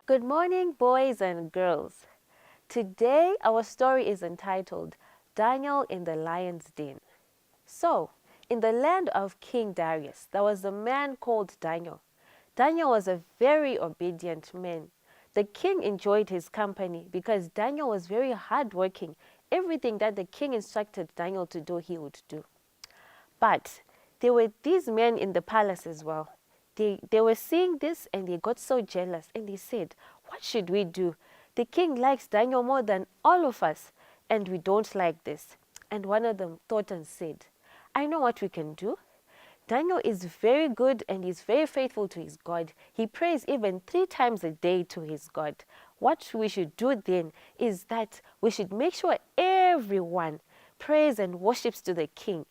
Good morning, boys and girls. Today, our story is entitled Daniel in the Lion's Den. So, in the land of King Darius, there was a man called Daniel. Daniel was a very obedient man. The king enjoyed his company because Daniel was very hardworking. Everything that the king instructed Daniel to do, he would do. But there were these men in the palace as well. They were seeing this and they got so jealous and they said, what should we do? The king likes Daniel more than all of us and we don't like this. And one of them thought and said, I know what we can do. Daniel is very good and he's very faithful to his God. He prays even 3 times a day to his God. What we should do then is that we should make sure everyone prays and worships to the king.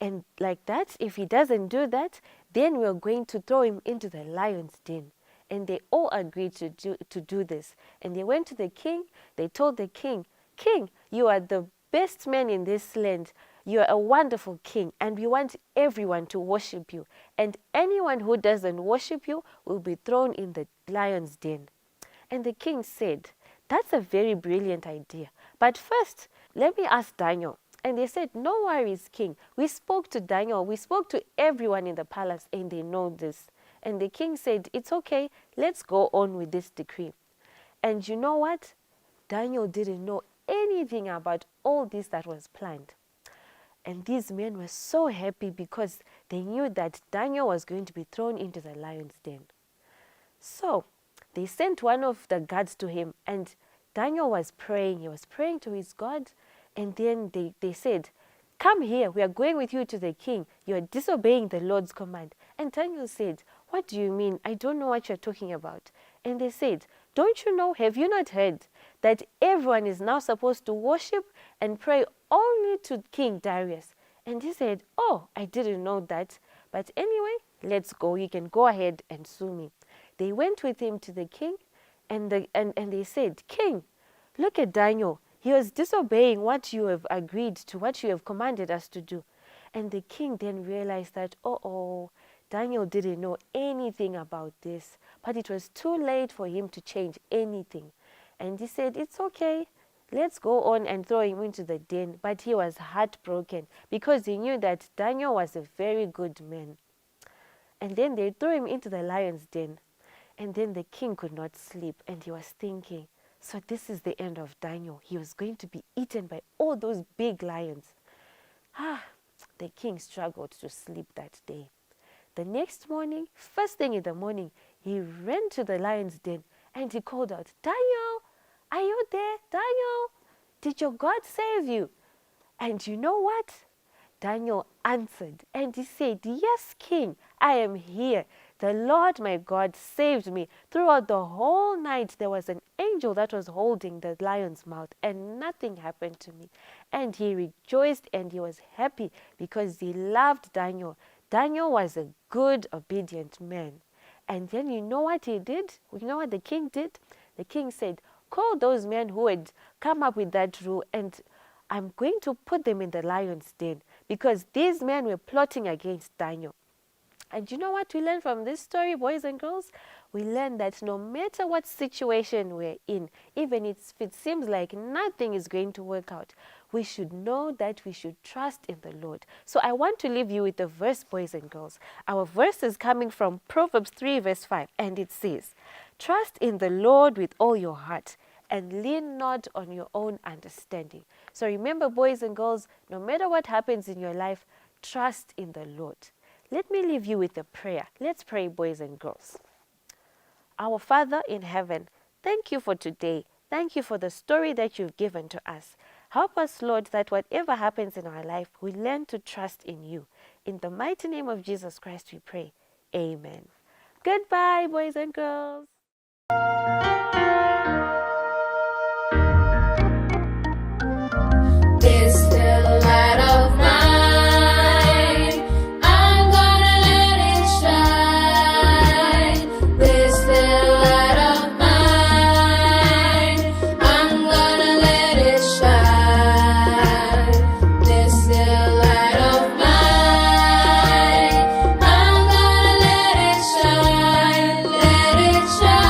And like that, if he doesn't do that, then we're going to throw him into the lion's den. And they all agreed to do this. And they went to the king. They told the king, King, you are the best man in this land. You are a wonderful king. And we want everyone to worship you. And anyone who doesn't worship you will be thrown in the lion's den. And the king said, that's a very brilliant idea. But first, let me ask Daniel. And they said, no worries, king. We spoke to Daniel. We spoke to everyone in the palace and they know this. And the king said, it's okay. Let's go on with this decree. And you know what? Daniel didn't know anything about all this that was planned. And these men were so happy because they knew that Daniel was going to be thrown into the lion's den. So they sent one of the guards to him and Daniel was praying. He was praying to his God. And then they said, come here, we are going with you to the king. You are disobeying the Lord's command. And Daniel said, what do you mean? I don't know what you're talking about. And they said, don't you know, have you not heard that everyone is now supposed to worship and pray only to King Darius? And he said, oh, I didn't know that. But anyway, let's go. You can go ahead and sue me. They went with him to the king and they said, King, look at Daniel. He was disobeying what you have agreed to, what you have commanded us to do. And the king then realized that, Daniel didn't know anything about this. But it was too late for him to change anything. And he said, it's okay. Let's go on and throw him into the den. But he was heartbroken because he knew that Daniel was a very good man. And then they threw him into the lion's den. And then the king could not sleep. And he was thinking, so this is the end of Daniel. He was going to be eaten by all those big lions. The king struggled to sleep that day. The next morning, first thing in the morning, he ran to the lion's den and he called out, Daniel, are you there? Daniel, did your God save you? And you know what? Daniel answered and he said, yes, king, I am here. The Lord my God saved me. Throughout the whole night, there was an angel that was holding the lion's mouth and nothing happened to me. And he rejoiced and he was happy because he loved Daniel. Daniel was a good, obedient man. And then you know what he did? You know what the king did? The king said, call those men who had come up with that rule and I'm going to put them in the lion's den because these men were plotting against Daniel. And you know what we learn from this story, boys and girls? We learn that no matter what situation we're in, even if it seems like nothing is going to work out, we should know that we should trust in the Lord. So I want to leave you with a verse, boys and girls. Our verse is coming from Proverbs 3 verse 5, and it says, trust in the Lord with all your heart and lean not on your own understanding. So remember, boys and girls, no matter what happens in your life, trust in the Lord. Let me leave you with a prayer. Let's pray, boys and girls. Our Father in heaven, thank you for today. Thank you for the story that you've given to us. Help us, Lord, that whatever happens in our life, we learn to trust in you. In the mighty name of Jesus Christ, we pray. Amen. Goodbye, boys and girls. This little light of mine, I'm gonna let it shine. This little light of mine, I'm gonna let it shine. This little light of mine, I'm gonna let it shine, let it shine.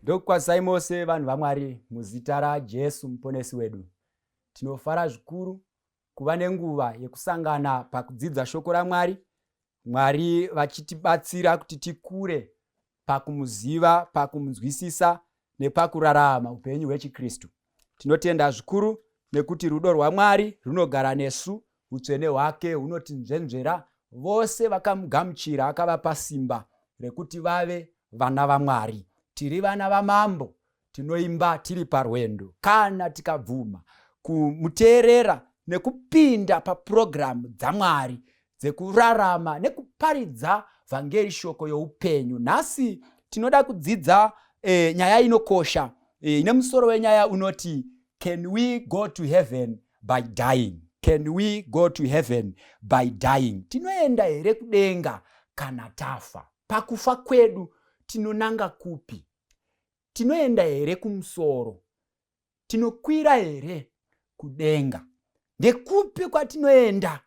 Ndokwazai mose vanhu vaMwari muzita raJesu muponesi wedu. Tinofara zvikuru kuva nenguva yekusangana pakudzidza shoko raMwari, Mwari vachitibatsira kuti tikure pakumuziva, pakumunzwisisa nepakurarama upenyu hwechiKristu. Tinotenda zvikuru nekuti rudo rwaMwari runogara nesu, utsvene hwake hunotinzvenzvera vose vakamugamuchira, akavapa simba rekuti vave vana vaMwari. Tiri vana vamambo, tinoimba tiri parwendo kana tikabvuma kumuteerera nekupinda paprogramu dzaMwari dzekurarama nekuparidza vhangeri, shoko youpenyu. Nhasi tinoda kudzidza nyaya inokosha ine musoro wenyaya unoti can we go to heaven by dying? Can we go to heaven by dying? Tinoenda here kudenga kana tafa? Pakufa kwedu tinonanga kupi? Tinoenda here kumusoro? Tinokwira here kudenga? Ndekupi kwatinoenda?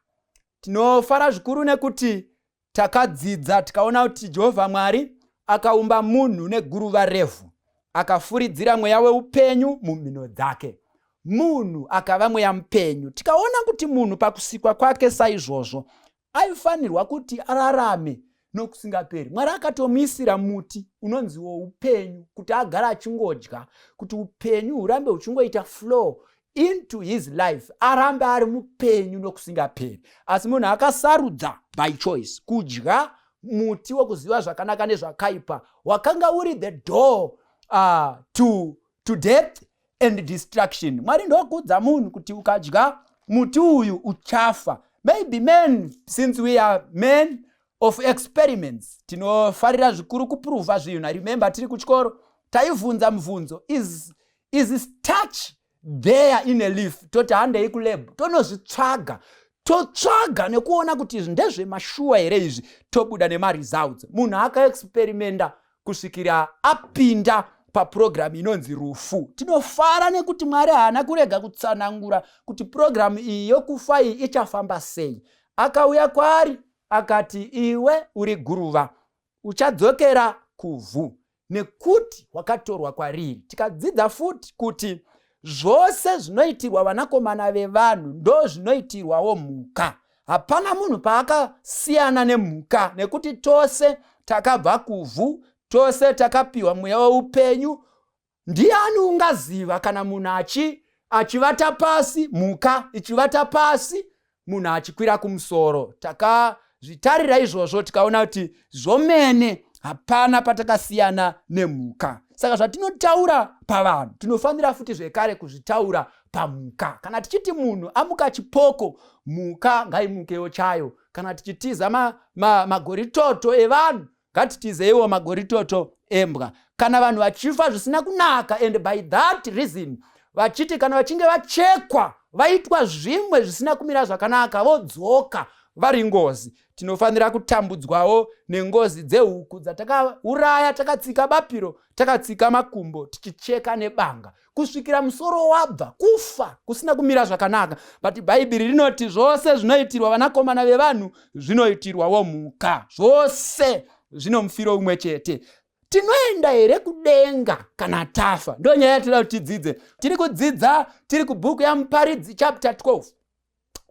Tinofara zvikuru nekuti takadzidza tikaona kuti Jehovha Mwari akaumba munhu neguruva revhu, akafuridzira mweya weupenyu mumhino dzake. Munhu akava mweya mupenyu. Tikaona kuti munhu pakusikwa kwake saizvozvo aifanirwa kuti ararame nokusingaperi. Mwari akatomuisira muti unonziwo upenyu kuti agara achingodya, kuti upenyu hurambe huchingoita flow into his life, arambe ari mupenyu nokusingaperi. Asi munhu akasarudza by choice kudya muti wokuziva zvakanaka nezvakaipa wakanga uri the door to death and destruction. Mwari ndokuudza munhu kuti ukadya muti uyu uchafa. Maybe men, since we are men of experiments, tinofarira zvikuru kuprova zvinhu. I remember tiri kuchikoro taivhunza mubvunzo, is starch there in a leaf? Toti handei kulab tonozvitsvaga, totsvaga nekuona kuti izvi ndezvemashuwa here izvi, tobuda nemaresults. Munhu akaexperimenta kusvikira apinda paprogramu inonzi rufu. Tinofara nekuti Mwari haana kurega kutsanangura kuti programu iyi yokufa iyi ichafamba sei. Akauya kwaari akati, iwe uri guruva, uchadzokera kuvhu nekuti wakatorwa kwariri. Tikadzidza futi kuti zvose zvinoitirwa vanakomana vevanhu ndo zvinoitirwawo mhuka. Hapana munhu paakasiyana nemhuka, nekuti tose takabva kuvhu, tose takapiwa mweya weupenyu. Ndiani ungaziva kana munhu achivata pasi, mhuka ichivata pasi, munhu achikwira kumusoro? Takazvitarira izvozvo tikaona kuti zvomene hapana patakasiyana nemhuka. Saka zvatinotaura pavanhu tinofanira futi zvekare kuzvitaura pamhuka. Kana tichiti munhu amuka chipoko, mhuka ngaimukewo chayo. Kana tichitiza magoritoto evanhu, ngatitizeiwo magoritoto embwa. Kana vanhu vachifa zvisina kunaka, and by that reason vachiti kana vachinge vachekwa vaitwa zvimwe zvisina kumira zvakanaka, vodzoka vari ngozi. Tinofanira kutambudzwawo nengozi dzehuku dzatakauraya, takatsika bapiro, takatsika makumbo, tichicheka nebanga, kusvikira musoro wabva, kufa kusina kumira zvakanaka. But Bhaibheri rinoti zvose zvinoitirwa vanakomana vevanhu zvinoitirwawo mhuka. Zvose zvino mufiro umwe chete. Tinoenda here kudenga kana tafa? Ndo nyaya yatinoda kuti tidzidze. Tiri kudzidza tiri kubhuku yaMuparidzi chapter 12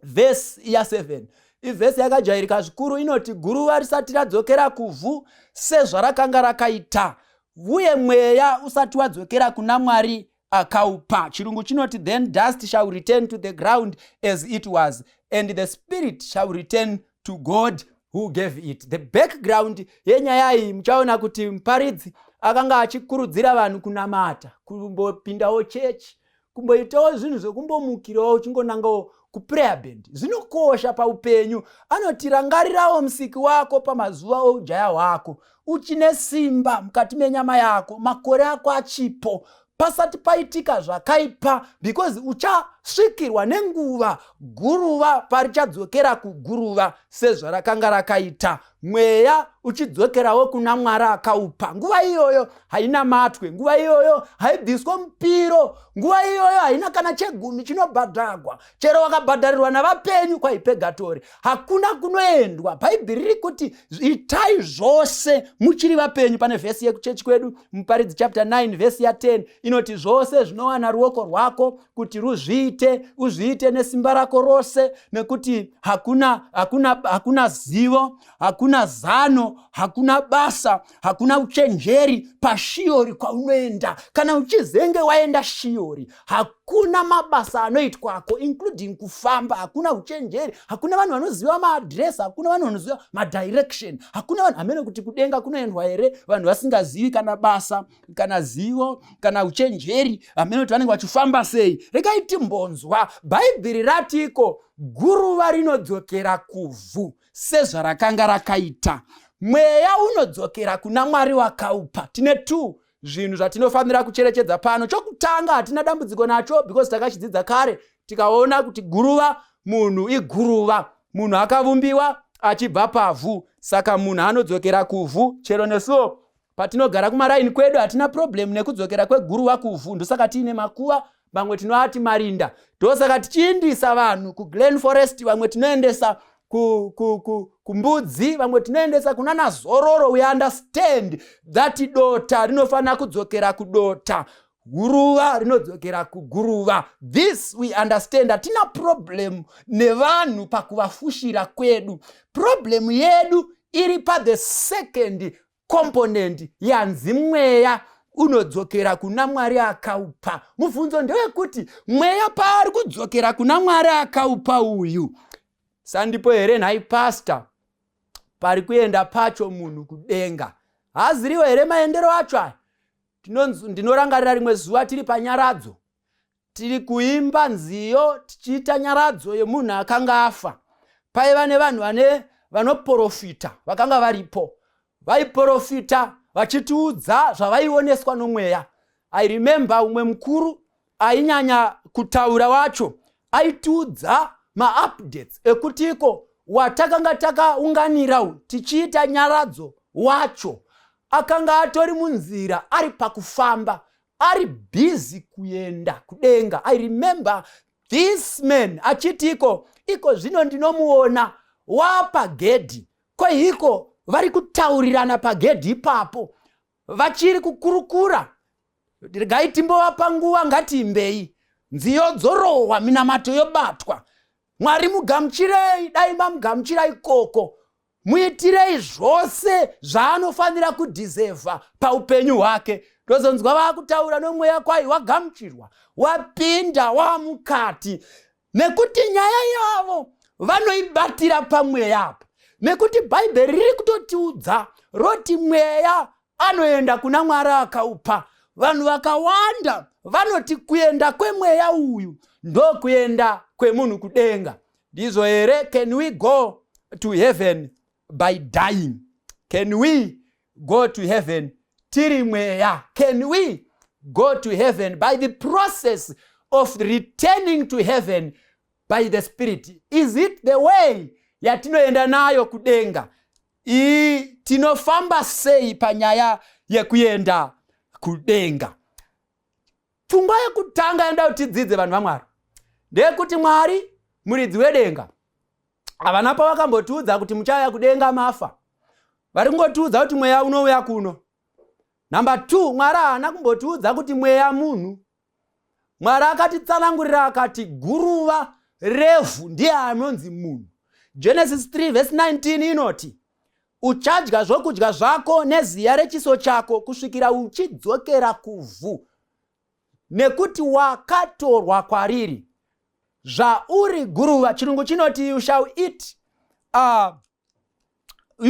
verse ya 7. Ivhesi yakajairika zvikuru, inoti guruva risati radzokera kuvhu sezvarakanga rakaita, uye mweya usati wadzokera kuna Mwari akaupa. Chirungu chinoti then dust shall return to the ground as it was, and the spirit shall return to God who gave it. The background yenyaya iyi muchaona kuti Muparidzi akanga achikurudzira vanhu kunamata, kumbopindawo chechi, kumboitawo zvinhu zvokumbomukirawo uchingonangawo kuprayer band. Zvinokosha paupenyu. Anoti rangarirawo musiki wako pamazuva oujaya hwako, uchine simba mukati menyama yako, makore ako achipo, pasati paitika zvakaipa, because uchasvikirwa nenguva guruva parichadzokera kuguruva sezvarakanga rakaita, mweya uchidzokerawo kuna Mwari akaupa. Nguva iyoyo haina matwe, nguva iyoyo haibviswa mupiro, nguva iyoyo haina kana chegumi chinobhadhagwa, chero wakabhadharirwa navapenyu kwaipegatori, hakuna kunoendwa. Bhaibheri riri kuti itai zvose muchiri vapenyu. Pane vhesi yekuchechi kwedu Muparidzi chapter 9 vhesi ya 10 inoti zvose zvinowana ruoko rwako kuti ruzviite, uzviite nesimba rako rose, nekuti hakuna zivo, hakuna zano, hakuna basa, hakuna uchenjeri pashiori kwaunoenda. Kana uchizenge waenda shiori, hakuna mabasa anoitwako, including kufamba, hakuna uchenjeri, hakuna vanhu vanoziva maadresi, hakuna vanhu vanoziva madirection, hakuna vanhu amene kuti kudenga kunoendwa here vanhu vasingazivi kana basa, kana zivo, kana uchenjeri, amene kuti vanenge vachifamba sei. Regai timbonzwa, Bhaibheri ratiko guruva rinodzokera kuvhu sezvarakanga rakaita, mweya unodzokera kuna Mwari wakaupa. Tine 2 zvinhu zvatinofanira kucherechedza pano. Chokutanga hatina dambudziko nacho, because takachidzidza kare tikaona kuti guruva, munhu iguruva, munhu akavumbiwa achibva pavhu, saka munhu anodzokera kuvhu. Chero nesuwo patinogara kumaraini kwedu hatina problem nekudzokera kweguruva kuvhu, ndosaka tiine makuva, vamwe tinoati marinda. Ndosaka tichiindisa vanhu kuGlen Forest, vamwe tinoendesa kumbudzi, vamwe tinoendesa kunana zororo. We understand that dota rinofana kudzokera kudota, guruva rinodzokera kuguruva. This we understand. Hatina problem nevanhu pakuvafushira kwedu. Problem yedu iri pa the second component yanzi mweya unodzokera kuna Mwari akaupa. Mubvunzo ndewekuti mweya paari kudzokera kuna Mwari akaupa uyu, sandipo here nhai pastor, pari kuenda pacho munhu kudenga. Haziriwo here maendero acho aya? Ndinorangarira rimwe zuva tiri panyaradzo, tiri kuimba nziyo tichiita nyaradzo yemunhu akanga afa. Paiva nevanhu vanoprofita vakanga varipo, vaiprofita vachitiudza zvavaioneswa nomweya. I remember umwe mukuru ainyanya kutaura wacho aitiudza maupdates ekutiko watakanga takaunganira tichiita nyaradzo wacho akanga atori munzira ari pakufamba ari busy kuenda kudenga. I remember this man achitiko iko zvino ndinomuona wapagedhi, koiko vari kutaurirana pagedhi ipapo vachiri kukurukura. Gaitimbovapa nguva ngatiimbei, nziyo dzorohwa, minamato yobatwa. Mwari mugamuchirei, dai mamugamuchira ikoko, muitirei zvose zvaanofanira kudhisevha paupenyu hwake. Ndozonzwa vakutaura nomweya kwai wagamuchirwa, wapinda wamukati, nekuti nyaya yavo vanoibatira pamweya apa. Nekuti Bhaibheri riri kutotiudza roti mweya anoenda kuna Mwari akaupa. Vanhu vakawanda vanoti kuenda kwemweya uyu ndo kuenda kwemunhu kudenga. Ndizvo here? Can we go to heaven by dying? Can we go to heaven tiri mweya? Can we go to heaven by the process of returning to heaven by the Spirit? Is it the way yatinoenda nayo kudenga? Tinofamba sei panyaya yekuenda kudenga? Pfungwa yekutanga yenda utidzidze vanhu vaMwari ndeyekuti Mwari muridzi wedenga havana pavakambotiudza kuti muchauya kudenga mafa. Vari kungotiudza kuti mweya unouya kuno. Number 2, Mwari haana kumbotiudza kuti mweya munhu. Mwari akatitsanangurira akati guruva revhu ndiye anonzi munhu. Genesis 3 verse 19 inoti uchadya zvokudya zvako neziya rechiso chako kusvikira uchidzokera kuvhu, nekuti wakatorwa kwariri. Zvauri guruva, chirungu chinoti you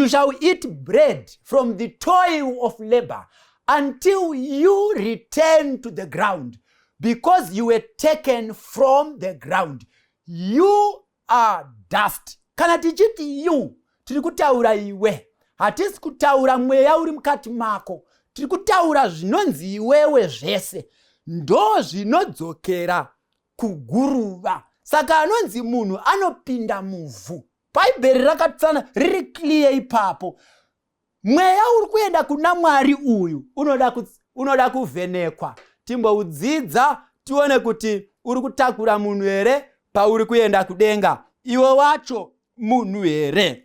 shall eat bread from the toil of labor until you return to the ground, because you were taken from the ground. You are dust. Kana tichiti you, tiri kutaura iwe. Hatisi kutaura mweya uri mukati mako. Tiri kutaura zvinonzi iwewe zvese. Ndo zvinodzokera kuguruva. Saka anonzi munhu anopinda muvhu. Bhaibheri rakatsana riri clear ipapo. Mweya uri kuenda kuna Mwari uyu unoda kuvhenekwa. Timboudzidza tione kuti uri kutakura munhu here pauri kuenda kudenga. Iwe wacho munhu here.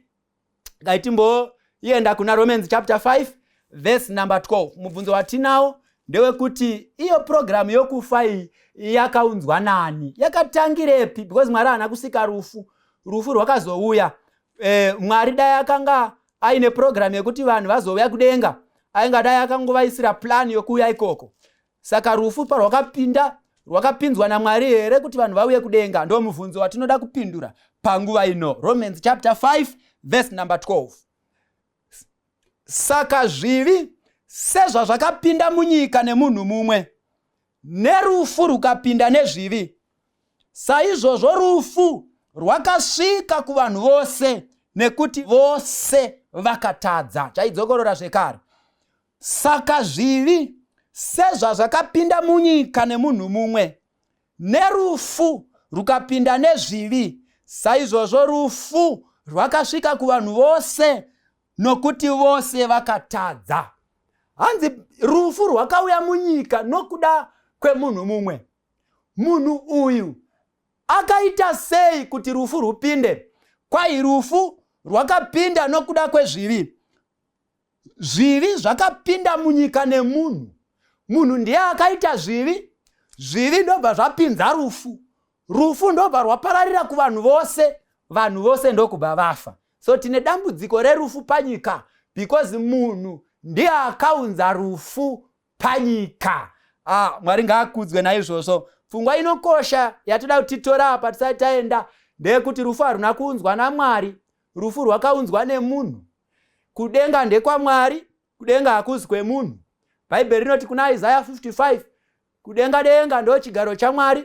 Ngaitimboenda kuna Romans chapter 5 verse number 12. Mubvunzo watinawo ndewekuti iyo program yokufa yakaunzwa nani? Yakatangirepi? Because Mwari haana kusika rufu rwakazouya. Mwari dai akanga aine program yekuti vanhu vazouya kudenga, ainga dai akangovaisira plan yokuuya ikoko. Saka rufu rwakapinzwa naMwari here kuti vanhu vauye kudenga? Ndo mubvunzo watinoda kupindura panguva ino. Romans chapter 5 verse number 12. Saka zvivi sezvazvakapinda munyika nemunhu mumwe, nerufu rukapinda nezvivi, saizvozvo rufu rwakasvika kuvanhu vose nekuti vose vakatadza. Chaidzokorora zvekare. Saka zvivi sezvazvakapinda munyika nemunhu mumwe, nerufu rukapinda nezvivi, saizvozvo rufu rwakasvika kuvanhu vose nokuti vose vakatadza. Hanzi rufu rwakauya munyika nokuda kwemunhu mumwe. Munhu uyu akaita sei kuti rufu rupinde? Kwai rufu rwakapinda nokuda kwezvivi. Zvivi zvakapinda munyika nemunhu. Munhu ndiye akaita zvivi. Zvivi ndobva zvapinza rufu. Rufu ndobva rwapararira kuvanhu vose. Vanhu vose ndokubva vafa. So tine dambudziko rerufu panyika because munhu ndiye akaunza rufu panyika. Mwari ngaakudzwe naizvozvo. Pfungwa inokosha yatoda kuti titora apa tisati taenda ndeyekuti rufu haruna kuunzwa naMwari. Rufu rwakaunzwa nemunhu. kudenga ndekwamwari, kudenga hakuzi kwemunhu. Bhaibheri rinoti kuna Isaiah 55, kudenga denga ndo chigaro chaMwari,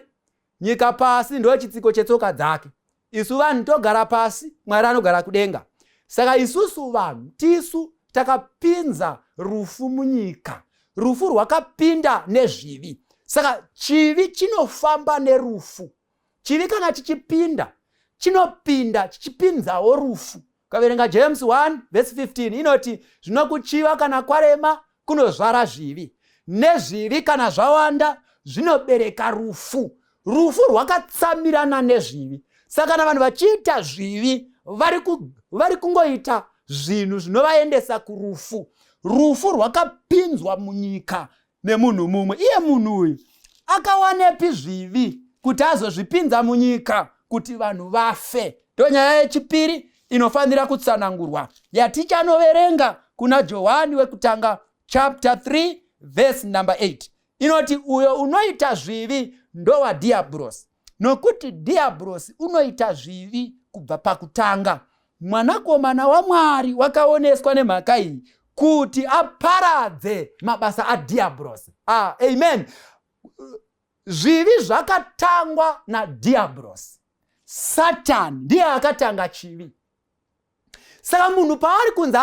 nyika pasi ndo chitsiko chetsoka dzake. Isu vanhu togara pasi, Mwari anogara kudenga. Saka isusu vanhu tisu takapinza rufu munyika. Rufu rwakapinda nezvivi. Saka chivi chinofamba nerufu. Chivi kana chichipinda, chinopinda chichipinzawo rufu. Kaverenga James 1:15 inoti zvinokuchiva kana kwarema kunozvara zvivi. Nezvivi kana zvawanda zvinobereka rufu. Rufu rwakatsamirana nezvivi. Saka kana vanhu vachiita zvivi vari kungoita zvinhu zvinovaendesa kurufu. Rufu rwakapinzwa munyika nemunhu mumwe. Iye munhu uyu akawanepi zvivi kuti azozvipinza munyika kuti vanhu vafe? Ndonyaya yechipiri inofanira kutsanangurwa yatichanoverenga kuna Johani wekutanga chapter 3 verse number 8. Inoti uyo unoita zvivi ndowa diablos, nokuti diablos unoita zvivi kubva pakutanga. Mwanakomana waMwari wakaoneswa nemhaka iyi kuti aparadze mabasa adiablos. Amen. Zvivi zvakatangwa nadiablos. Satan ndiye akatanga chivi. Saka munhu paari kunzi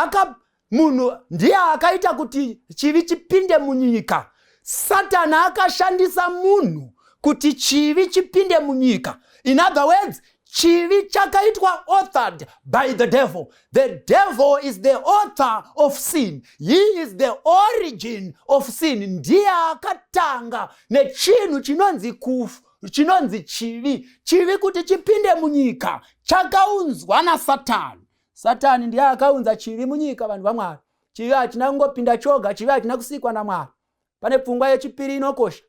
munhu ndiye akaita kuti chivi chipinde munyika. Satan akashandisa munhu kuti chivi chipinde munyika. In other words, chivi chakaitwa authored by the devil. The devil is the author of sin. He is the origin of sin. Ndiye akatanga nechinhu chinonzi chivi. Chivi kuti chipinde munyika chakaunzwa naSatani. Satani ndiye akaunza chivi munyika, vanhu vaMwari. Chivi hachina kungopinda choga, chivi hachina kusikwa naMwari. Pane pfungwa yechipiri inokosha.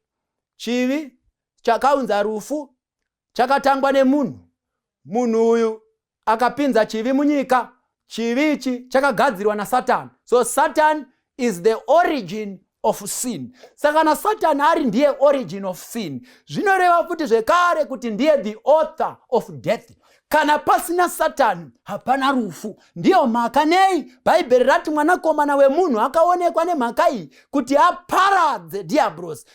Chivi chakaunza rufu chakatangwa nemunhu. Munhu uyu akapinza chivi munyika. Chivi ichi chakagadzirwa naSatani. So Satan is the origin of sin. Saka na Satan ari ndiye origin of sin, zvinoreva futi zvekare kuti ndiye the author of death. Kana pasina Satan hapana rufu. Ndiyo mhaka nei Bhaibheri rati mwanakomana wemunhu akaonekwa nemhaka iyi kuti aparadze diablos.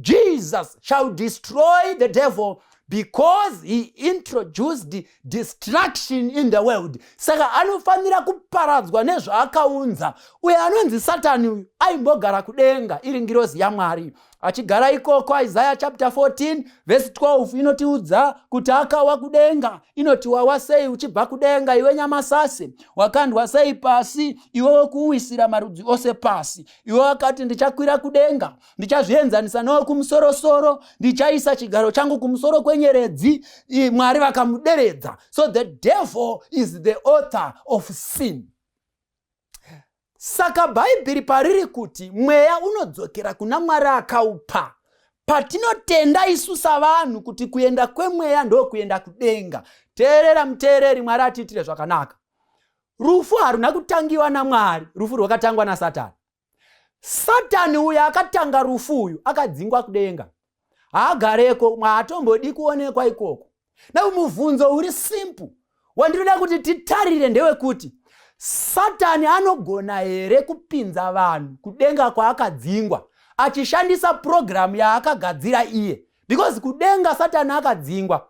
Jesus shall destroy the devil because he introduced destruction in the world. Saka anofanira kuparadzwa nezvaakaunza. Uye anonzi Satani uyu aimbogara kudenga, iri ngirozi yaMwari. Achigara ikoko, Isaiah chapter 14 verse 12 inotiudza kuti akawa kudenga. Inoti wawa sei uchibva kudenga iwe nyamasase? Wakandwa sei pasi iwe wokuwisira marudzi ose pasi? Iwe wakati ndichakwira kudenga, ndichazvienzanisa nawo kumusorosoro, ndichaisa chigaro changu kumusoro kwenyeredzi. Mwari vakamuderedza. So the devil is the author of sin. Saka Bhaibheri pariri kuti mweya unodzokera kuna Mwari akaupa. Patinotenda isu savanhu kuti kuenda kwemweya ndo kuenda kudenga. Teerera muteereri, Mwari atiitire zvakanaka. Rufu haruna kutangiwa naMwari, rufu rwakatangwa naSatani. Satani uyu akatanga rufu uyu akadzingwa kudenga. Haagareko, haatombodi kuonekwa ikoko. Na mubvunzo uri simple wandinoda kuti titarire ndewekuti Satani anogona here kupinza vanhu kudenga kwaakadzingwa achishandisa program yaakagadzira iye? Because kudenga Satani akadzingwa.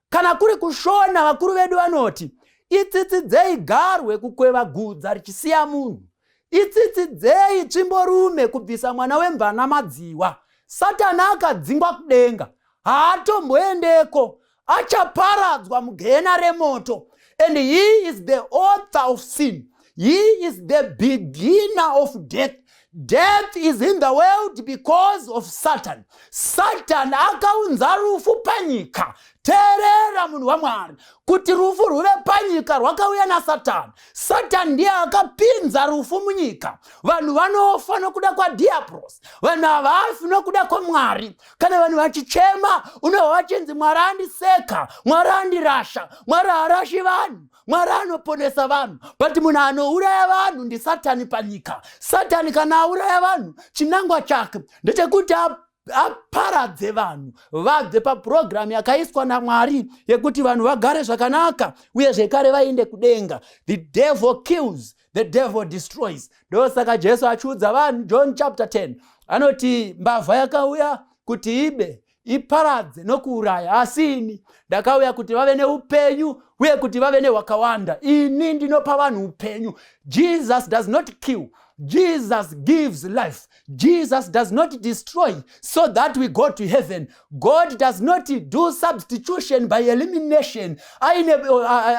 Kana kuri kushona, vakuru vedu vanoti itsitsidzei garwe kukweva gudza richisiya munhu, itsitsidzei tsvimborume kubvisa mwana wembana madziwa. Satani akadzingwa kudenga, haatomboendeko, achaparadzwa mugehena remoto. And he is the author of sin. He is the beginner of death. Death is in the world because of Satan. Satan akaunza rufu panyika. Teerera munhu waMwari kuti rufu rwuve panyika rwakauya naSatani. Satani ndiye akapinza rufu munyika. Vanhu vanofa nokuda kwadiablos. Vanhu havafi nokuda kwaMwari. Kana vanhu vachichema unobva vachinzi Mwari andiseka, Mwari andirasha. Mwari harashi vanhu, Mwari anoponesa vanhu. But munhu anouraya vanhu ndiSatani panyika. Satani kana auraya vanhu, chinangwa chake ndechekuti aparadze vanhu vabve paprogramu yakaiswa naMwari yekuti vanhu vagare zvakanaka uye zvekare vaende kudenga. The devil kills, the devil destroys. Ndosaka Jesu achiudza vanhu, John chapter 10, anoti mbavha yakauya kuti ibe, iparadze nokuuraya, asi ini ndakauya kuti vave neupenyu uye kuti vave nehwakawanda. Ini ndinopa vanhu upenyu. Jesus does not kill. Jesus gives life. Jesus does not destroy so that we go to heaven. God does not do substitution by elimination. Aine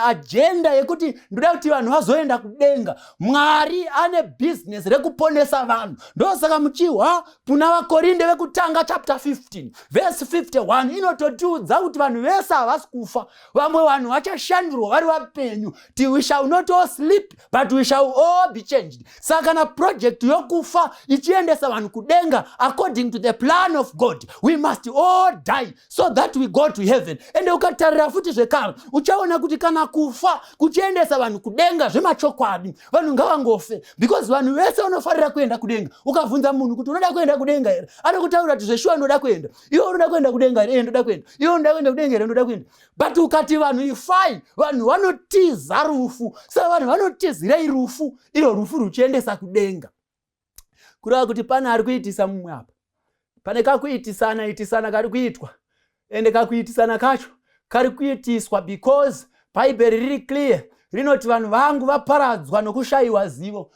agenda yekuti ndoda kuti vanhu vazoenda kudenga. Mwari ane business rekuponesa vanhu. Ndosaka muchihwa kuna vakorinde vekutanga chapter 15 verse 51 inototiudza kuti vanhu vese havasi kufa. Vamwe vanhu vachashandurwa vari vapenyu. We shall not all sleep, but we shall all be changed. Saka na project yokufa ichiendesa vanhu kudenga according to the plan of God. We must all die so that we go to heaven. Ende ukatarira futi zvekare uchaona kuti kana kufa kuchiendesa vanhu kudenga zvemachokwadi, vanhu ngavangofe, because vanhu vese vanofarira kuenda kudenga. Ukavhunza munhu kuti unoda kuenda kudenga here, anokutaura kuti zveshuwa ndoda kuenda. Iwe unoda kuenda kudenga here, ndoda kuenda. Iwe unoda kuenda kudenga here, ndoda kuenda. But ukati vanhu ifai, vanhu vanotiza rufu. Saka vanhu vanotizira rufu, iro rufu ruchiendesa kudenga. Kureva kuti pana ari kuitisa mumwe apa. Pane kakuitisana kari kuitwa. Ende kakuitisana kacho kari kuitiswa because Bible riri clear. Rinoti vanhu vangu vaparadzwa nokushayiwa zivo.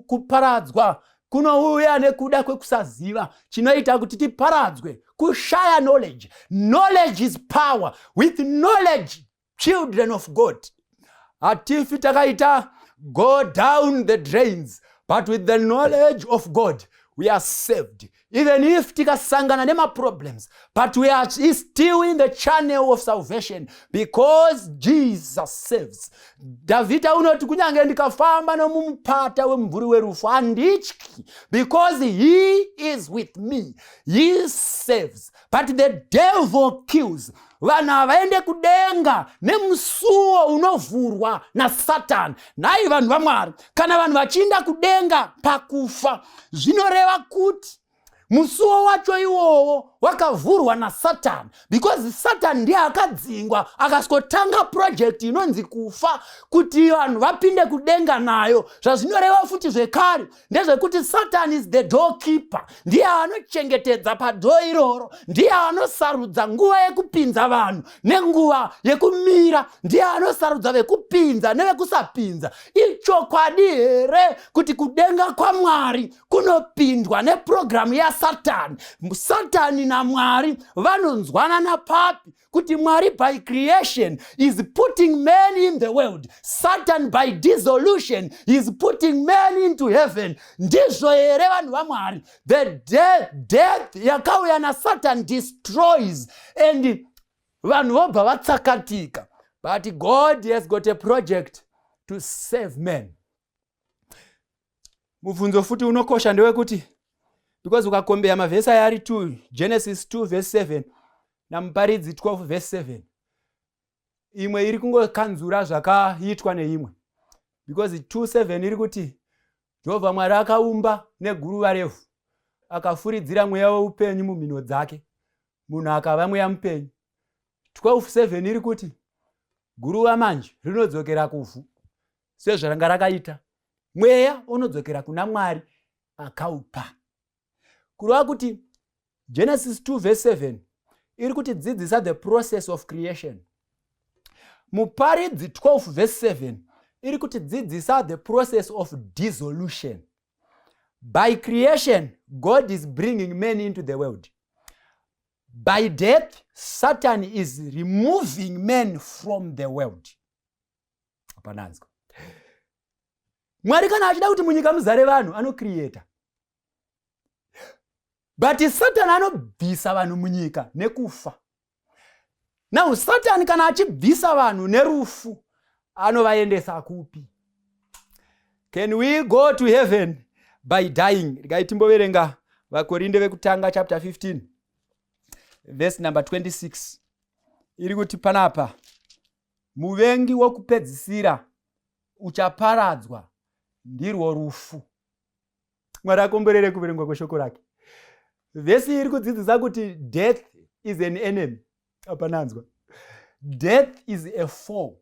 Kuparadzwa kunouya nekuda kwekusaziva. Chinoita kuti tiparadzwe kushaya knowledge. Knowledge is power. With knowledge, children of God, hatifi takaita go down the drains, but with the knowledge of God we are saved. Even if tikasangana nema problems, but we are still in the channel of salvation because Jesus saves. Davida unoti kunyange ndikafamba nomumupata wemumvuri werufu handityi, because he is with me. He saves. But the devil kills. Vanhu havaende kudenga nemusuwo unovhurwa na Satan. Nai vanhu vaMwari, kana vanhu vachienda kudenga pakufa, zvinoreva kuti musuwo wacho iwowo wakavhurwa na Satan, because Satan ndiye akadzingwa akaskotanga project inonzi kufa kuti vanhu vapinde kudenga nayo. Zvazvinoreva futi zvekare ndezvekuti Satan is the doorkeeper. Ndiye anochengetedza padoo iroro, ndiye anosarudza nguva yekupinza vanhu nenguva yekumira, ndiye anosarudza vekupinza nevekusapinza. Ichokwadi here kuti kudenga kwaMwari kunopindwa neprogramu ya Satan. Satan na Mwari vanonzwana na papi kuti Mwari by creation is putting men in the world. Satan by dissolution is putting men into heaven. Ndizvo here vanhu vaMwari. The death yakauya na Satan destroys and vanhu vobva vatsakatika. But God has got a project to save men. Mubvunzo futi unokosha ndewekuti, because ukakombea mavhesi ayari 2, Genesis 2 verse 7 na Muparidzi 12 verse 7, imwe iri kungokanzura zvakaitwa neimwe. Because 2:7 iri kuti Jehovha Mwari akaumba neguruva refu, akafuridzira mweya weupenyu mumhino dzake, munhu akava mweya mupenyu. 12:7 iri kuti guruva manje rinodzokera kuvhu sezvaranga rakaita, mweya unodzokera kuna Mwari akaupa. Kureva kuti Genesis 2 verse 7 iri kuti dzidzisa the process of creation. Muparidzi 12 verse 7 iri kuti dzidzisa the process of dissolution. By creation, God is bringing men into the world. By death, Satan is removing men from the world. Apananzwa. Mwari kana achida kuti munyika muzare vanhu anocreata. But Satan anobvisa vanhu munyika nekufa. Now Satan kana achibvisa vanhu nerufu anovaendesa kupi? Can we go to heaven by dying? Timboverenga Vakorinde vekutanga chapter 15 verse number 26. Iri kuti panapa muvengi wokupedzisira uchaparadzwa ndirwo rufu. Mwari akomborere kuverengwa kweshoko rake. Vesi iri kudzidzisa kuti death is an enemy. Apananzwa. Death is a foe.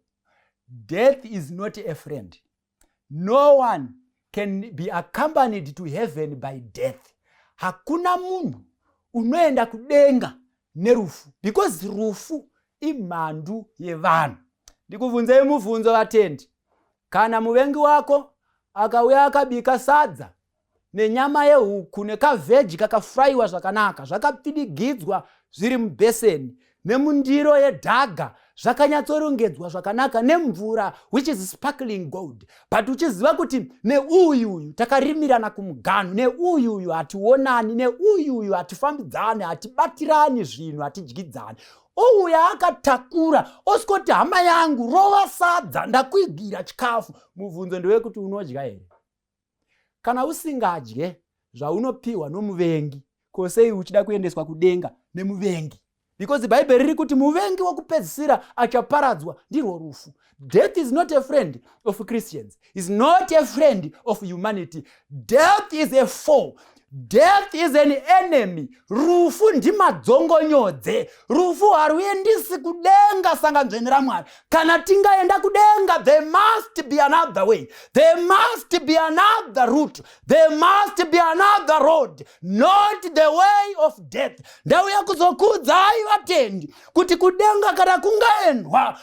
Death is not a friend. no one can be accompanied to heaven by death. Hakuna munhu unoenda kudenga nerufu, because rufu imhandu yevanhu. Ndikubvunzei mubvunzo vatendi. Kana muvengi wako akauya akabika sadza nenyama yehuku nekaveji kakafraiwa zvakanaka, zvakapfidigidzwa zviri mubheseni, nemundiro yedhaga zvakanyatsorongedzwa zvakanaka, nemvura which is sparkling gold, but uchiziva kuti neuyu takarimirana kumuganhu, neuyu hatiwonani, neuyu hatifambidzani, hatibatirani zvinhu, hatidyidzani. Ouya akatakura oswoti hama yangu rova sadza ndakwigira chikafu. Mubvunzo ndewekuti unodya here? Kana usingadye zvaunopiwa nomuvengi, ko sei uchida kuendeswa kudenga nemuvengi? Because Bible riri kuti muvengi wokupedzisira achaparadzwa ndirwo rufu. Death is not a friend of Christians. Is not a friend of humanity. Death is a foe. Death is an enemy. Rufu ndimadzongonyodze. Rufu haruendisi kudenga sanganzweni raMwari. Kana tingaenda kudenga, there must be another way. There must be another route. There must be another road. Not the way of death. Ndauya kuzokudzai vatendi kuti kudenga kana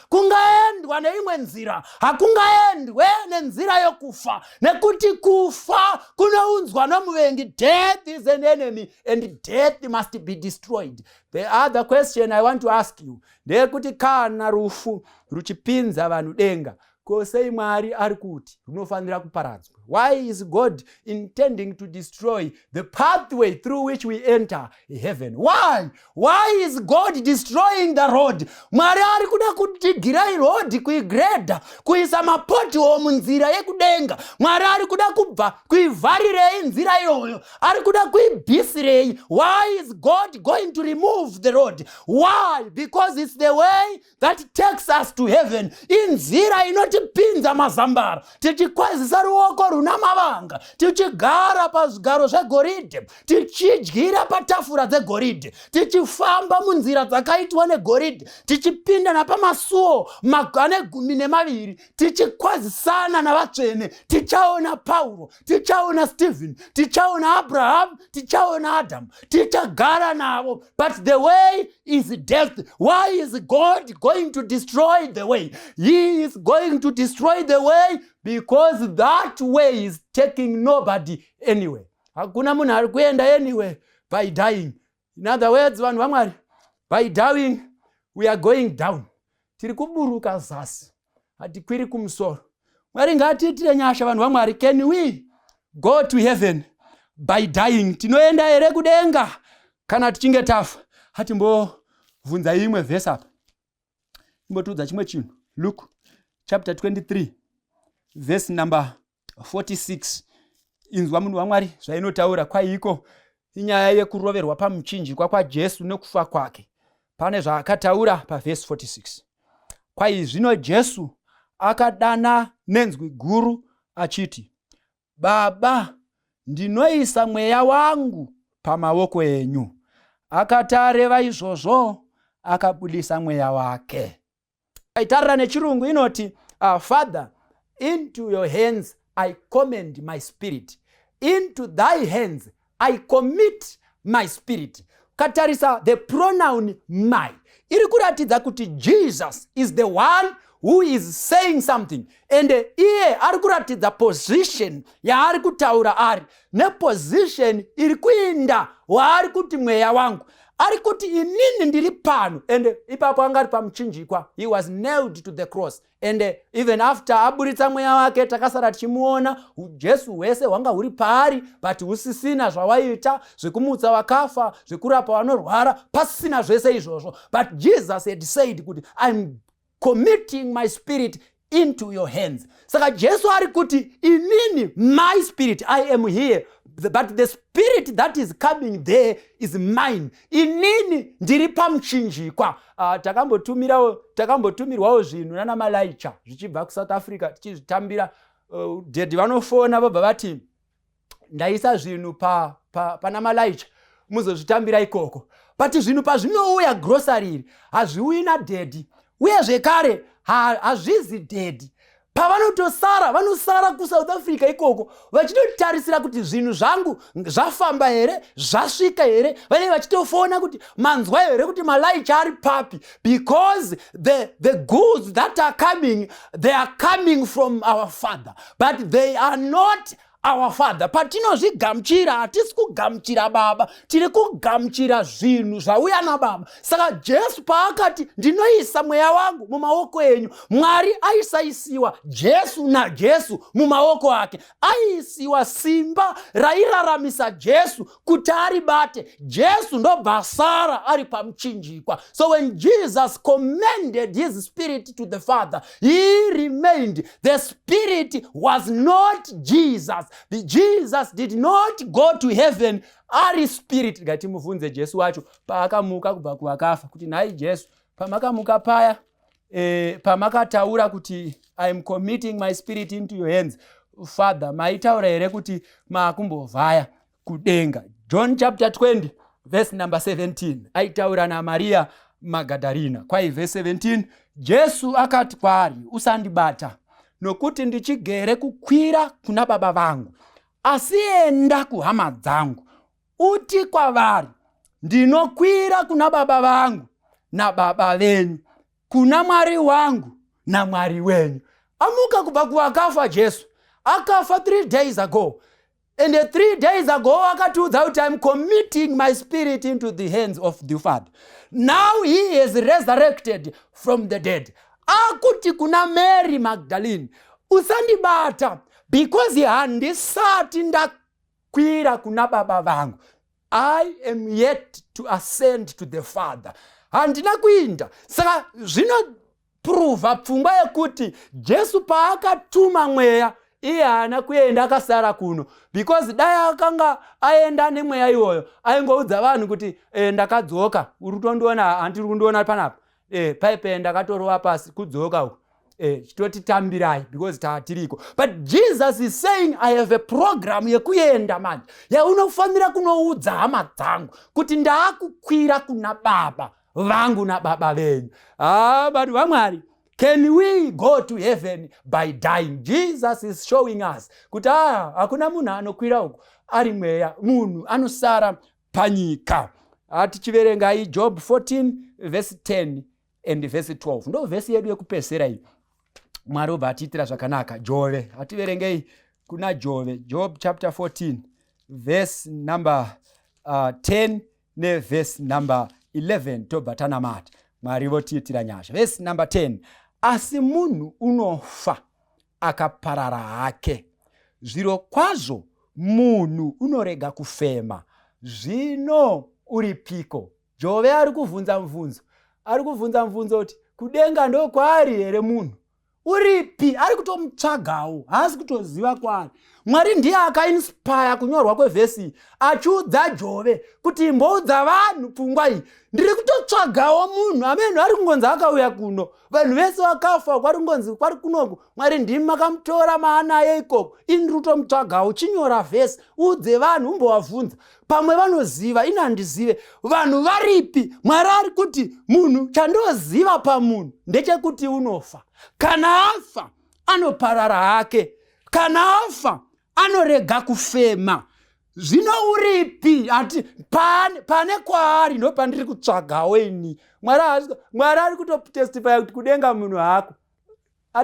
kungaendwa neimwe nzira. Hakungaendwe nenzira yokufa. Nekuti kufa kunounzwa nomuvengi. Death is an enemy and death must be destroyed. The other question I want to ask you, ndekuti kana rufu ruchipinza vanhu denga, ko sei Mwari ari kuti runofanira kuparadzwa? Why is God intending to destroy the pathway through which we enter heaven? Why? Why is God destroying the road? Mwari ari kuda kutigirai road kuigreda, kuisa mapotihole munzira yekudenga. Mwari ari kuda kubva kuivharirei nzira iyoyo, ari kuda kuibvisirei. Why is God going to remove the road? Why? Because it's the way that takes us to heaven. Inzira inotipinza mazambara, tichikwazisa ruoko runa mavanga, tichigara pazvigaro zvegoridhe, tichidyira patafura dzegoridhe, tichifamba munzira dzakaitwa negoridhe, tichipinda napamasuo ane 12, tichikwazisana navatsvene. Tichaona Paulo, tichaona Stephen, tichaona Abraham, tichaona Adam, tichagara navo. But the way is death. Why is God going to destroy the way? He is going to destroy the way because that way is taking nobody anywhere. Hakuna munhu ari kuenda anywhere by dying. In other words, vanhu vaMwari, by dying we are going down. Tiri kuburuka zasi, hatikwiri kumusoro. Mwari ngatiitire nyasha vanhu vaMwari. Can we go to heaven by dying? Tinoenda here kudenga kana tichinge tafa? Hatimbobvunza imwe verse apa. Timbotudza chimwe chinhu. Luke chapter 23 verse number 46. Inzwa munhu waMwari zvainotaura. Kwaiko inyaya yekuroverwa pamuchinjikwa kwaJesu nekufa kwake. Pane zvaakataura paverse 46. Kwai zvino Jesu akadana nenzwi guru achiti, Baba, ndinoisa mweya wangu pamaoko enyu. Akati areva izvozvo akabudisa mweya wake. Aitarira nechirungu inoti, Father, into your hands I commend my spirit. Into thy hands I commit my spirit. Katarisa the pronoun my. Iri kuratidza kuti Jesus is the one who is saying something. And iye ari kuratidza position yaari kutaura ari. Ne position iri kuinda waari kuti mweya wangu. Ari kuti inini ndiri pano. And ipapo angari pamuchinjikwa. He was nailed to the cross. And even after aburitsa mweya wake takasara tichimuona Jesu wese wanga huri paari, but usisina zvawaita zvekumutsa vakafa, zvekurapa vanorwara, pasina zvese izvozvo. But Jesus had said kuti I'm committing my spirit into your hands. Saka Jesu ari kuti inini, my spirit, I am here, but the spirit that is coming there is mine. Inini ndiri pamuchinjikwa. Takambotumirwawo zvinhu nana Malaicha zvichibva kuSouth Africa tichizvitambira. Dedi vanofona vobva vati ndaisa zvinhu pana Malaicha muzozvitambira ikoko. But zvinhu pazvinouya grocery hazviuyi nadedi, uye zvekare hazvizi dedi. pavanotosara vanosara kuSouth Africa ikoko vachitotarisira kuti zvinhu zvangu zvafamba here, zvasvika here, vanenge vachitofoona kuti manzwa here kuti malaicha ari papi, because the goods that are coming, they are coming from our Father, but they are not our Father. Patinozvigamuchira hatisi kugamuchira baba, tiri kugamuchira zvinhu zvauya nababa. Saka Jesu paakati ndinoisa mweya wangu mumaoko enyu, Mwari aisaisiwa Jesu naJesu mumaoko ake, aisiwa simba rairaramisa Jesu kuti aribate. Jesu ndobva sara ari pamuchinjikwa. So when Jesus commended his spirit to the Father, he remained. The spirit was not Jesus. Jesus did not go to heaven ari spirit. Ngatimubvunze Jesu wacho paakamuka kubva kuvakafa kuti nhai Jesu, pamakamuka paya pamakataura kuti I am committing my spirit into your hands, Father, maitaura here kuti maakumbovhaya kudenga? John chapter 20 verse number 17 aitaura naMaria Magadharina. Kwai verse 17 Jesu akati kwaari, usandibata nokuti ndichigere kukwira kuna baba vangu, asi enda kuhama dzangu uti kwavari, ndinokwira kuna baba vangu nababa venyu, kuna Mwari wangu na Mwari wenyu. Amuka kubva kuvakafa Jesu, akafa 3 days ago, and 3 days ago akatiudza kuti I am committing my spirit into the hands of the Father. Now he is resurrected from the dead. Akuti kuna Mary Magdalene, usandibata because handisati ndakwira kuna baba vangu. I am yet to ascend to the Father. Handina kuinda. Saka zvinoprova pfungwa yekuti Jesu paakatuma mweya iye haana kuenda akasara kuno, because dai akanga aenda nemweya iwoyo aingoudza vanhu kuti ndakadzoka, uri kutondiona, handiri kundiona panapa, paipe ndakatorova pasi kudzoka uko, chitotitambirai because taatiriko. But Jesus is saying I have a program yekuenda manje yaunofanira kunoudza hama dzangu kuti ndaakukwira kuna baba vangu na baba venyu. Vanhu vaMwari, can we go to heaven by dying? Jesus is showing us kuti hakuna munhu anokwira uko ari mweya, munhu anosara panyika. Tichiverengai Job 14 verse 10 and verse 12. Ndo verse yedu yekupesera iyi. Mwari obva atiitira zvakanaka. Jove, ativerengei kuna Jove, Job chapter 14 verse number 10 ne verse number 11 tobva tanamata. Mwari votiitira nyasha. Verse number 10. Asi munhu unofa akaparara hake, zviro kwazvo munhu unorega kufema, zvino uripiko? Jove ari kuvhunza mvunzo. Ari kuvhunza mvunzo kuti kudenga ndo kwaari here munhu? Uripi? Ari kutomutsvagawo, haasi kutoziva kwaari. Mwari ndiye akainspire kunyorwa kwevhesi achiudza Jove kuti imboudza vanhu pfungwa iyi, ndiri kutotsvagawo munhu amene ari kungonzi akauya kuno, vanhu vese vakafa, kwari kungonzi kwari kunoku, Mwari ndimi makamutora maanaye ikoko, indiri kutomutsvagawo. Chinyora vhesi udze vanhu umbovabvunza, pamwe vanoziva, ini handizive, vanhu varipi? Mwari ari kuti munhu chandoziva pamunhu ndechekuti unofa. Kana afa anoparara hake, kana afa anorega kufema. Zvino uripi? Ati pane kwaari ndo pandiri kutsvagawo ini. Mwari ari kutotestify kuti kudenga munhu hako.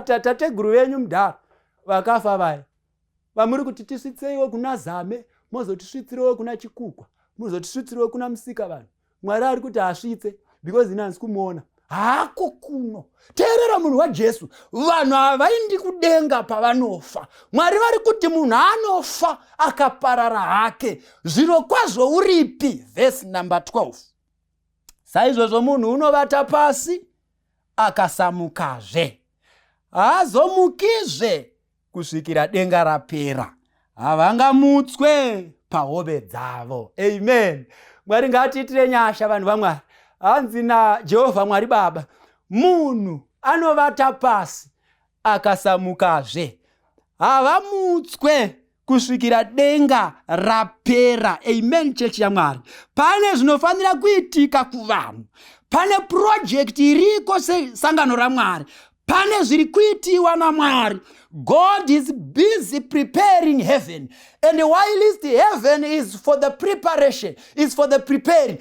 Tateguru venyu mudhara vakafa vaya, vamuri kuti tisvitseiwo kuna Zame, mozotisvitsirewo kuna Chikukwa, mozotisvitsirewo kuna Musika. Mwari ari kuti asvitse because ina handisi kumuona hako kuno. Teerera munhu waJesu, vanhu havaindi kudenga pavanofa. Mwari vari kuti munhu anofa akaparara hake, zviro kwazvo uripi? Verse number 12. Saizvozvo munhu unovata pasi akasamukazve, haazomukizve kusvikira denga rapera, havangamutswe pahove dzavo. Amen. Mwari ngatiitire nyasha vanhu vaMwari. Hanzi naJehovha Mwari Baba, munhu anovata pasi akasamukazve, havamutswe kusvikira denga rapera. Amen. Chechi yaMwari, pane zvinofanira kuitika kuvanhu, pane project iriko sesangano raMwari, pane zviri kuitiwa naMwari. God is busy preparing heaven, and whilst heaven is for the preparation, is for the preparing,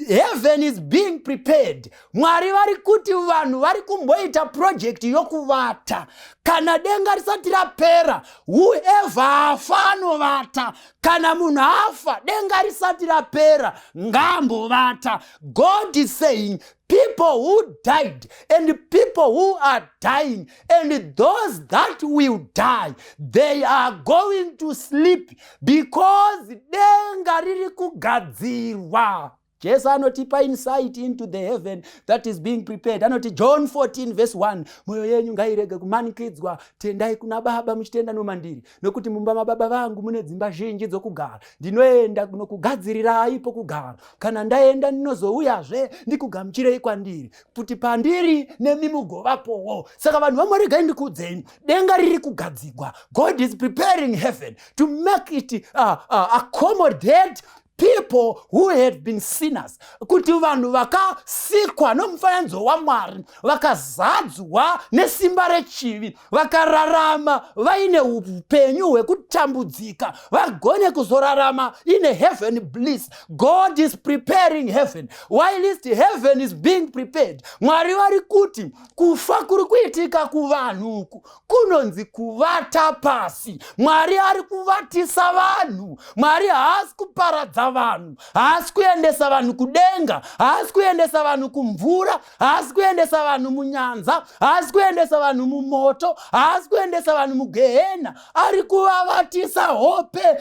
heaven is being prepared. Mwari vari kuti vanhu vari kumboita project yokuvata. Kana denga risati rapera, whoever afa anovata. Kana munhu afa denga risati rapera, ngambovata. God is saying, people who died and people who are dying and those that will die, they are going to sleep because denga riri kugadzirwa. Jesu anotipa insight into the heaven that is being prepared. Anoti John 14 verse 1, moyo yenyu ngairege kumanikidzwa, tendai kuna Baba muchitenda nomandiri, nokuti mumba mababa vangu mune dzimba zhinji dzokugara. Ndinoenda kunokugadzirirai pokugara. Kana ndaenda ndinozouyazve ndikugamuchirei kwandiri, kuti pandiri nemi mugovapowo. Saka vanhu vaMwari ndikuudzeni, denga riri kugadzirwa. God is preparing heaven to make it accommodate people who had been sinners, kuti vanhu vakasikwa nomufananidzo waMwari, vakazadzwa nesimba rechivi, vakararama vaine upenyu hwekutambudzika, vagone kuzorarama in a heaven bliss. God is preparing heaven. Whilst heaven is being prepared, Mwari vari kuti kufa kuri kuitika kuvanhu kunonzi kuvata pasi. Mwari ari kuvatisa vanhu. Mwari haasi kuparadza vanhu, haasi kuendesa vanhu kudenga, haasi kuendesa vanhu kumvura, haasi kuendesa vanhu munyanza, haasi kuendesa vanhu mumoto, haasi kuendesa vanhu mugehena. Ari kuvavatisa hope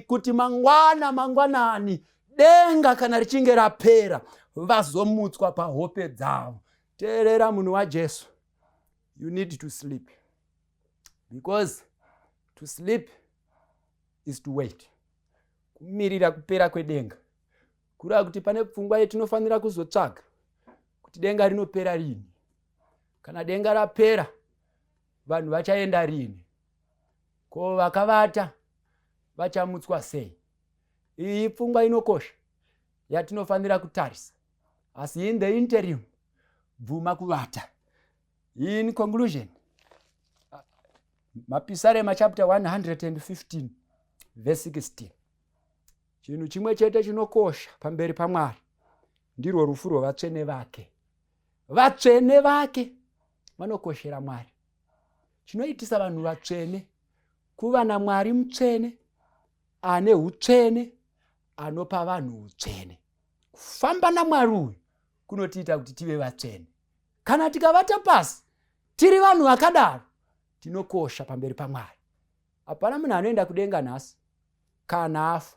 kuti mangwanani denga kana richinge rapera vazomutswa pahope dzavo. Teerera munhu waJesu, you need to sleep, because to sleep is to wait. Kumirira kupera kwedenga kureva kuti pane pfungwa yetinofanira kuzotsvaga kuti denga rinopera rini. Kana denga rapera, vanhu vachaenda rini? Ko vakavata vachamutswa sei? Iyi pfungwa inokosha yatinofanira kutarisa. Asi in the interim, bvuma kuvata. In conclusion, Mapisarema chapter 115 verse 16. Chinhu chimwe chete chinokosha pamberi paMwari ndirwo rufu rwavatsvene vake. Vatsvene vake vanokoshera Mwari. Chinoitisa vanhu vatsvene kuva naMwari mutsvene, ane utsvene, anopa vanhu utsvene. Kufamba naMwari uyu kunotiita kuti tive vatsvene. Kana tikavata pasi tiri vanhu vakadaro, tinokosha pamberi paMwari. Hapana munhu anoenda kudenga nhasi kana afa.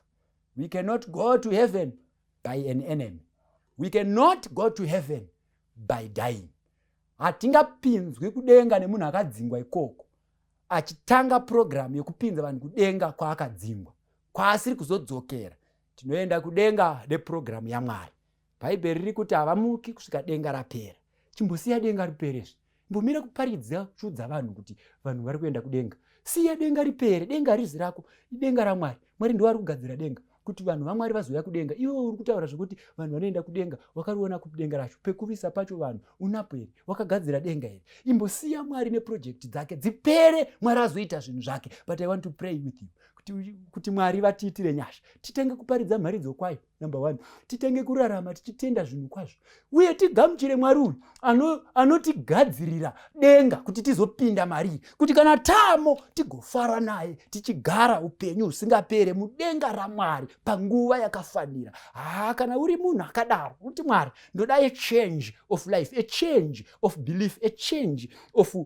We cannot go to heaven by an enemy. We cannot go to heaven by dying. Hatingapinzwi kudenga nemunhu akadzingwa ikoko, achitanga program yekupinza vanhu kudenga kwaakadzingwa, kwaasiri kuzodzokera. Tinoenda kudenga neprogram yaMwari. Bhaibheri riri kuti havamuki kusvika denga rapera. Chimbosiya denga riperezve. Mbomira kuparidza shudza vanhu kuti vanhu vari kuenda kudenga. Siya denga ripere, denga rizi rako, idenga raMwari. Mwari ndiye ari kugadzira denga kuti vanhu vaMwari vazouya kudenga. Iwe uri kutaura zvokuti vanhu vanoenda kudenga wakariona kudenga racho, pekuvisa pacho vanhu unapo here? Wakagadzira denga here? Imbosiya Mwari neprojekti dzake dzipere, Mwari azoita zvinhu zvake. But I want to pray with you kuti Mwari vatiitire nyasha. Titenge kuparidza mharidzo kwayo. Number 1, titenge kurarama tichitenda zvinhu kwazvo, uye tigamuchire Mwari uyu anotigadzirira denga kuti tizopinda mariri, kuti kana tamo tigofara naye tichigara upenyu husingapere mudenga raMwari panguva yakafanira. Kana uri munhu akadaro, uti Mwari ndoda a change of life, a change of belief, a change of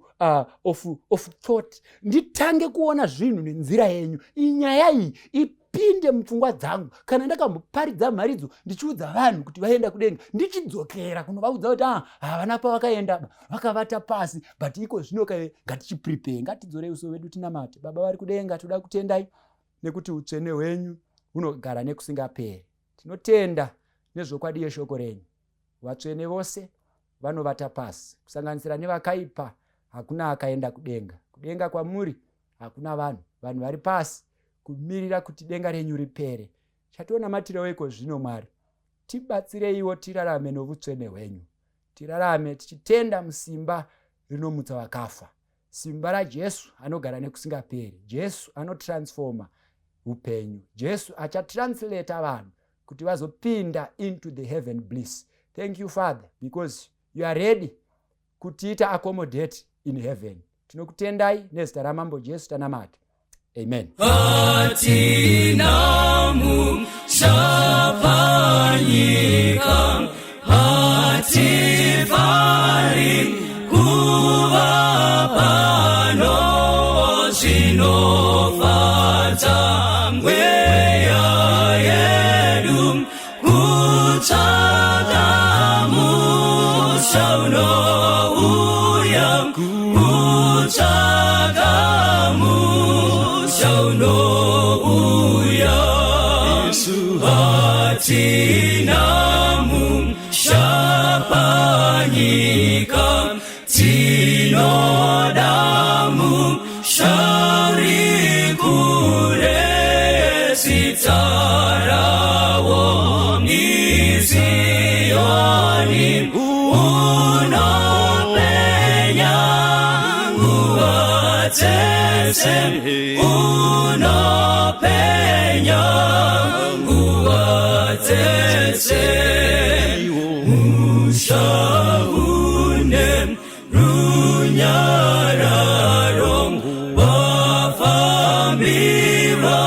thought. Nditange kuona zvinhu nenzira yenyu. Inyaya iyi ipinde mupfungwa dzangu. Kana ndakamboparidza mharidzo ndichiudza vanhu kuti vaenda kudenga, ndichidzokera kunovaudza kuti havana pavakaenda, vakavata pasi, but iko zvino ngatichiprepare. Ngatidzorei uso hwedu tinamate. Baba vari kudenga, toda kutendai nekuti utsvene hwenyu hunogara nekusingaperi. Tinotenda nezvokwadi yeshoko renyu. Vatsvene vose vanovata pasi, kusanganisira nevakaipa. Hakuna akaenda kudenga. Kudenga kwamuri hakuna vanhu vari pasi kumirira kuti denga renyu ripere. Chationa matiro weko zvino Mwari, tibatsirei tirarame novutsvene hwenyu. tirarame tichitenda musimba rinomutsa vakafa, simba raJesu anogara nekusingaperi. Jesu anotransforma upenyu. Jesu achatranslata vanhu kuti vazopinda into the heaven bliss. Thank you Father, because you are ready kutiita accommodate in heaven. Tinokutendai nezita ramambo Jesu tanamata. Amen. Hatinamu shapanyika, hatifari kuva pano zvinofadza mweya yedu kutsvaka musha unouya, kutsvaka musha unouya. Yesu hatinamu shapanyika, tinodamu shari kure sitarawo nizioni unopenya nguva dzese, unopenya nguva dzese. Mushahune runyararo vafambira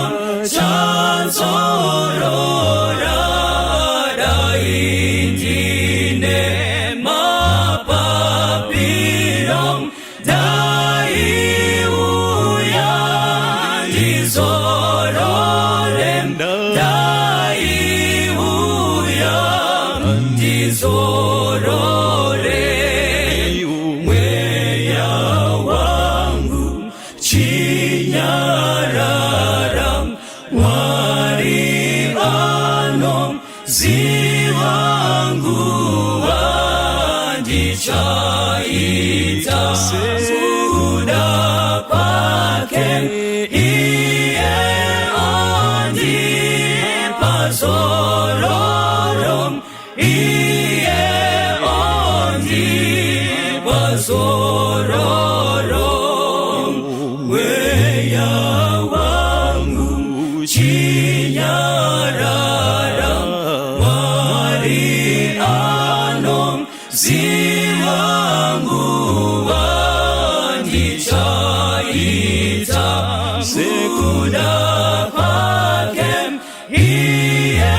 chanzorora daindine mapapiro daiuya ndizorore, daiuya ndizorore. Mweya wangu chinyarara, Mwari anoziva nguva ndichaita kuda kwake, iye andipa zororo, iye andipa zororo. Mweya wangu chinyarara, Mwari anoziva nguva ndichaita sekuda kwake, iye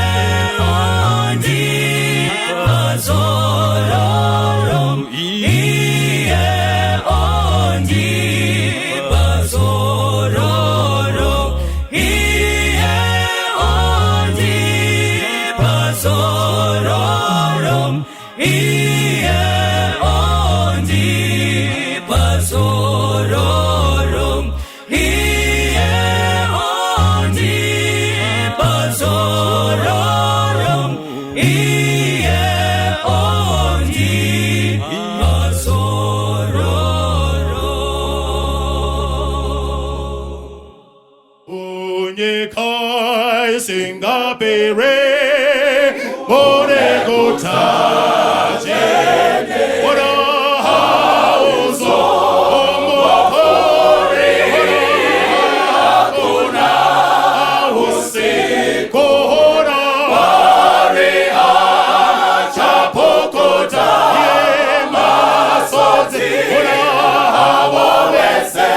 andipa zororo, iye andipa zororo, iye andipa zororo, iye andipa zororo, iye andipa zororo, iye andipa zororo. Unyekai singapere bonekutaje ora hauzo omokore hakuna usikora ware achapokota yemasodzi ora hawovese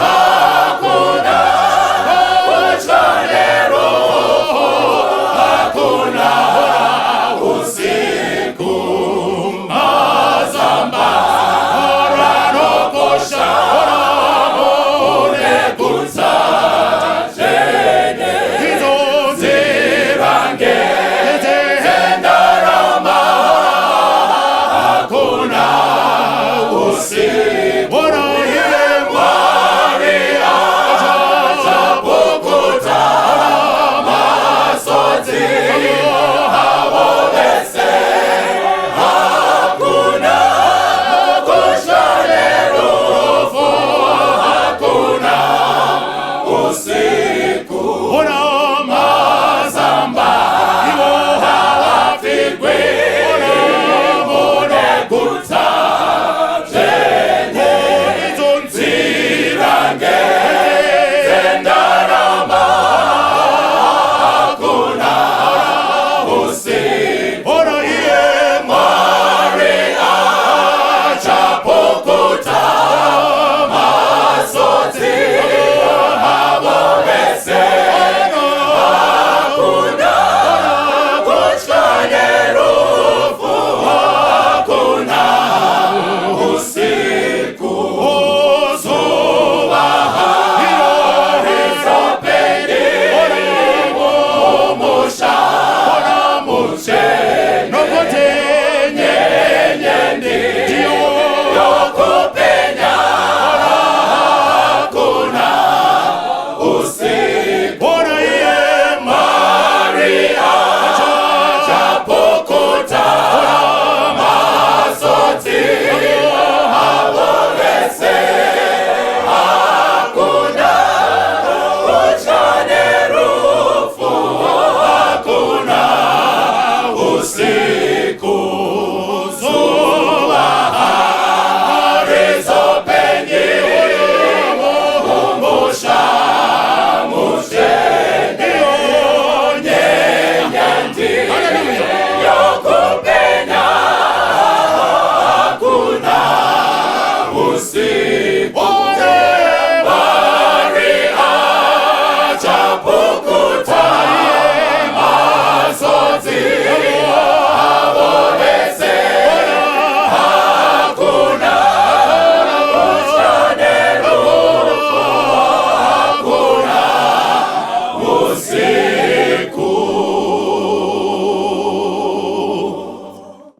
hakuna uchanero hakuna usikora Ndiye